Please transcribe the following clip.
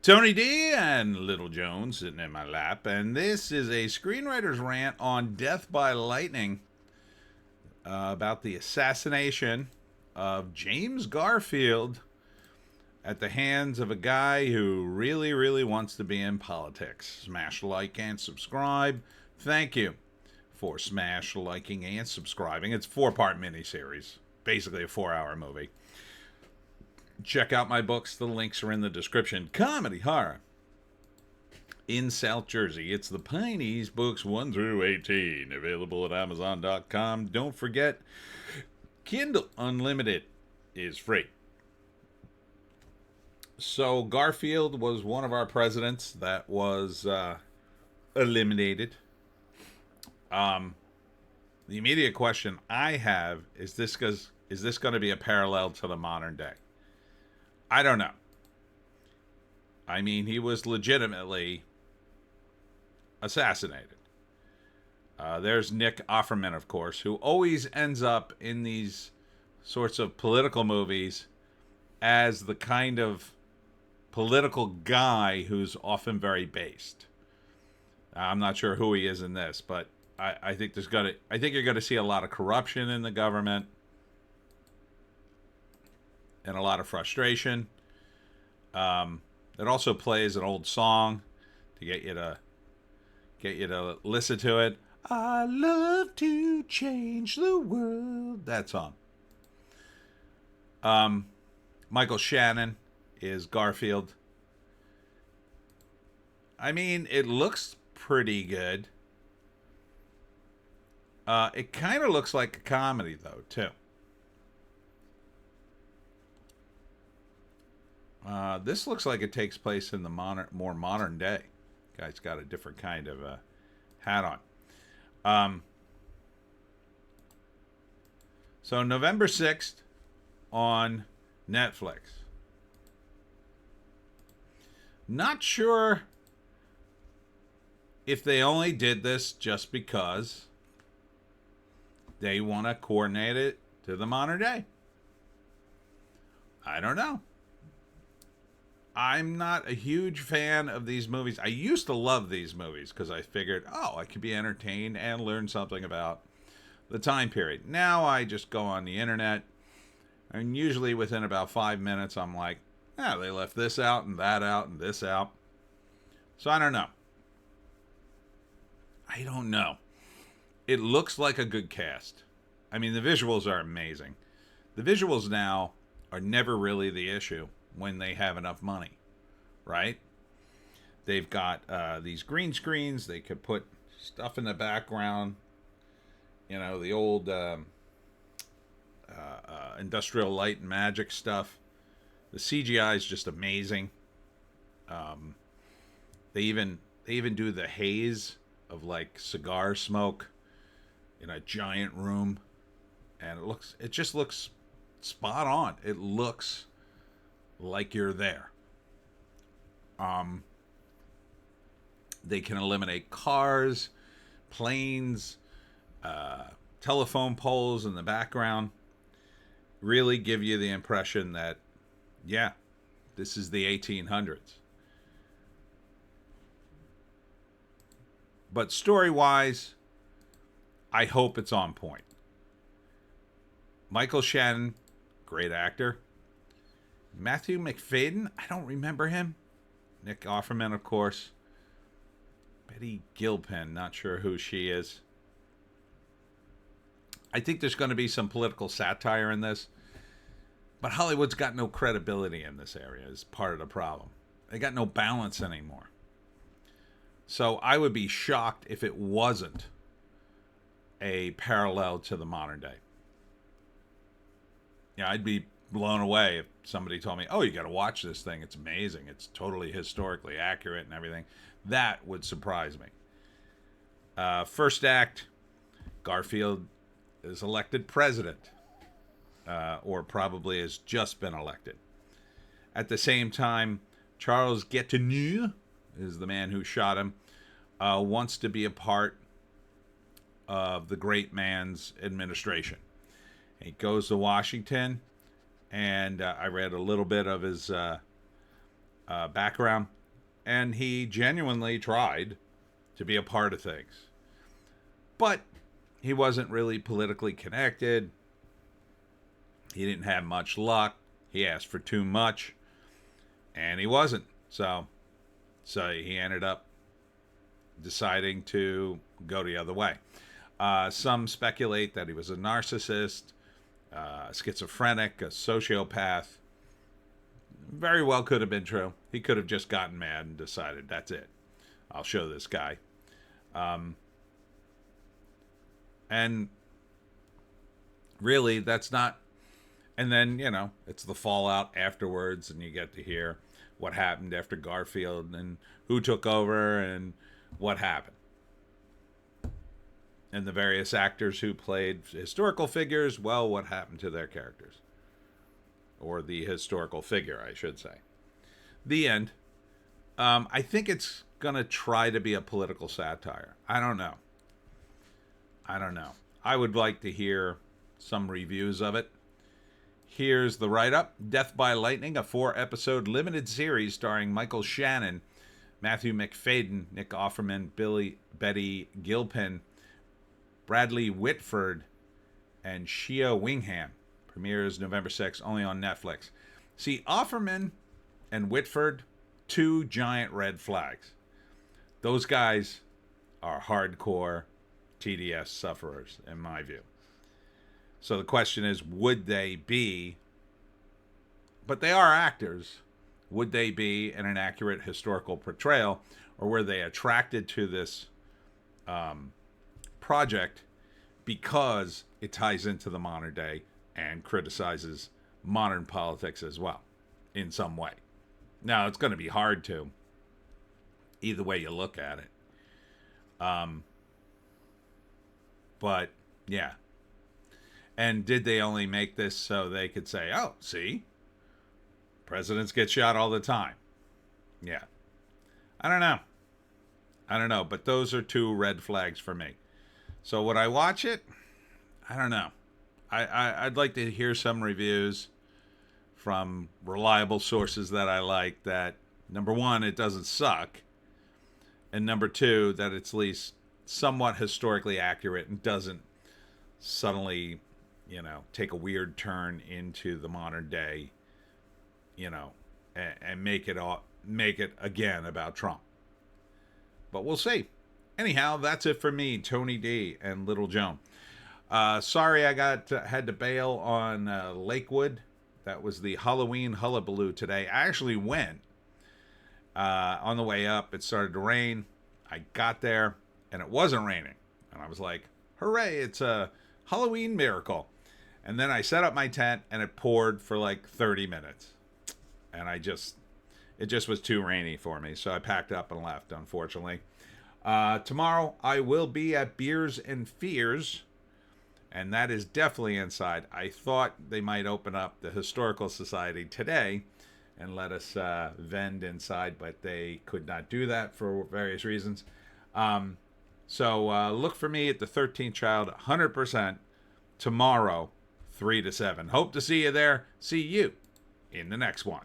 Tony D and Little Jones sitting in my lap, and this is a screenwriter's rant on Death by Lightning about the assassination of James Garfield at the hands of a guy who really, really wants to be in politics. Smash like and subscribe. Thank you for smash liking and subscribing. It's a 4-part miniseries, basically a 4-hour movie. Check out my books. The links are in the description. Comedy horror in South Jersey. It's the Pineys books 1 through 18. Available at Amazon.com. Don't forget, Kindle Unlimited is free. So Garfield was one of our presidents that was eliminated. The immediate question I have is this going to be a parallel to the modern day? I don't know. I mean, he was legitimately assassinated. There's Nick Offerman, of course, who always ends up in these sorts of political movies as the kind of political guy who's often very based. I'm not sure who he is in this, but I think you're gonna see a lot of corruption in the government and a lot of frustration. It also plays an old song to get you to listen to it. I love to change the world. That song. Michael Shannon is Garfield. I mean, it looks pretty good. It kind of looks like a comedy, though, too. This looks like it takes place in the more modern day. Guy's got a different kind of hat on. So November 6th on Netflix. Not sure if they only did this just because they want to coordinate it to the modern day. I don't know. I'm not a huge fan of these movies. I used to love these movies because I figured, I could be entertained and learn something about the time period. Now I just go on the internet, and usually within about 5 minutes, I'm like, they left this out and that out and this out. So I don't know. It looks like a good cast. I mean, the visuals are amazing. The visuals now are never really the issue when they have enough money, right? They've got these green screens. They could put stuff in the background. You know, the old industrial light and magic stuff. The CGI is just amazing. They even do the haze of like cigar smoke in a giant room, and it just looks spot on. It looks like you're there. They can eliminate cars, planes, telephone poles in the background. Really give you the impression that, this is the 1800s. But story-wise, I hope it's on point. Michael Shannon, great actor. Matthew McFadden, I don't remember him. Nick Offerman, of course. Betty Gilpin, not sure who she is. I think there's going to be some political satire in this. But Hollywood's got no credibility in this area is part of the problem. They got no balance anymore. So I would be shocked if it wasn't a parallel to the modern day. I'd be blown away if somebody told me, you got to watch this thing. It's amazing. It's totally historically accurate and everything. That would surprise me. First act, Garfield is elected president, or probably has just been elected. At the same time, Charles Gatineau is the man who shot him, wants to be a part of the great man's administration. He goes to Washington, and I read a little bit of his background, and he genuinely tried to be a part of things. But he wasn't really politically connected. He didn't have much luck. He asked for too much, and he wasn't. So he ended up deciding to go the other way. Some speculate that he was a narcissist, a schizophrenic, a sociopath. Very well could have been true. He could have just gotten mad and decided, that's it. I'll show this guy. And really, that's not... And then, you know, it's the fallout afterwards, and you get to hear what happened after Garfield and who took over and what happened. And the various actors who played historical figures, well, what happened to their characters? Or the historical figure, I should say. The end. I think it's going to try to be a political satire. I don't know. I would like to hear some reviews of it. Here's the write-up. Death by Lightning, a 4-episode limited series starring Michael Shannon, Matthew McFadden, Nick Offerman, Betty Gilpin, Bradley Whitford, and Shia Wingham. Premieres November 6th, only on Netflix. See, Offerman and Whitford, 2 giant red flags. Those guys are hardcore TDS sufferers, in my view. So the question is, would they be, but they are actors, would they be in an accurate historical portrayal, or were they attracted to this project because it ties into the modern day and criticizes modern politics as well, in some way? Now, it's going to be hard to, either way you look at it. But, yeah. And did they only make this so they could say, oh, see, presidents get shot all the time? Yeah. I don't know, but those are 2 red flags for me. So would I watch it? I don't know. I'd like to hear some reviews from reliable sources that I like, that, number 1, it doesn't suck, and number 2, that it's at least somewhat historically accurate and doesn't suddenly, you know, take a weird turn into the modern day, you know, and make it again about Trump. But we'll see. Anyhow, that's it for me, Tony D and Little Joan. Sorry I had to bail on Lakewood. That was the Halloween hullabaloo today. I actually went. On the way up, it started to rain. I got there, and it wasn't raining. And I was like, hooray, it's a Halloween miracle. And then I set up my tent, and it poured for like 30 minutes. And it just was too rainy for me. So I packed up and left, unfortunately. Tomorrow, I will be at Beers and Fears, and that is definitely inside. I thought they might open up the Historical Society today and let us vend inside, but they could not do that for various reasons. So look for me at the 13th Child 100% tomorrow, 3 to 7. Hope to see you there. See you in the next one.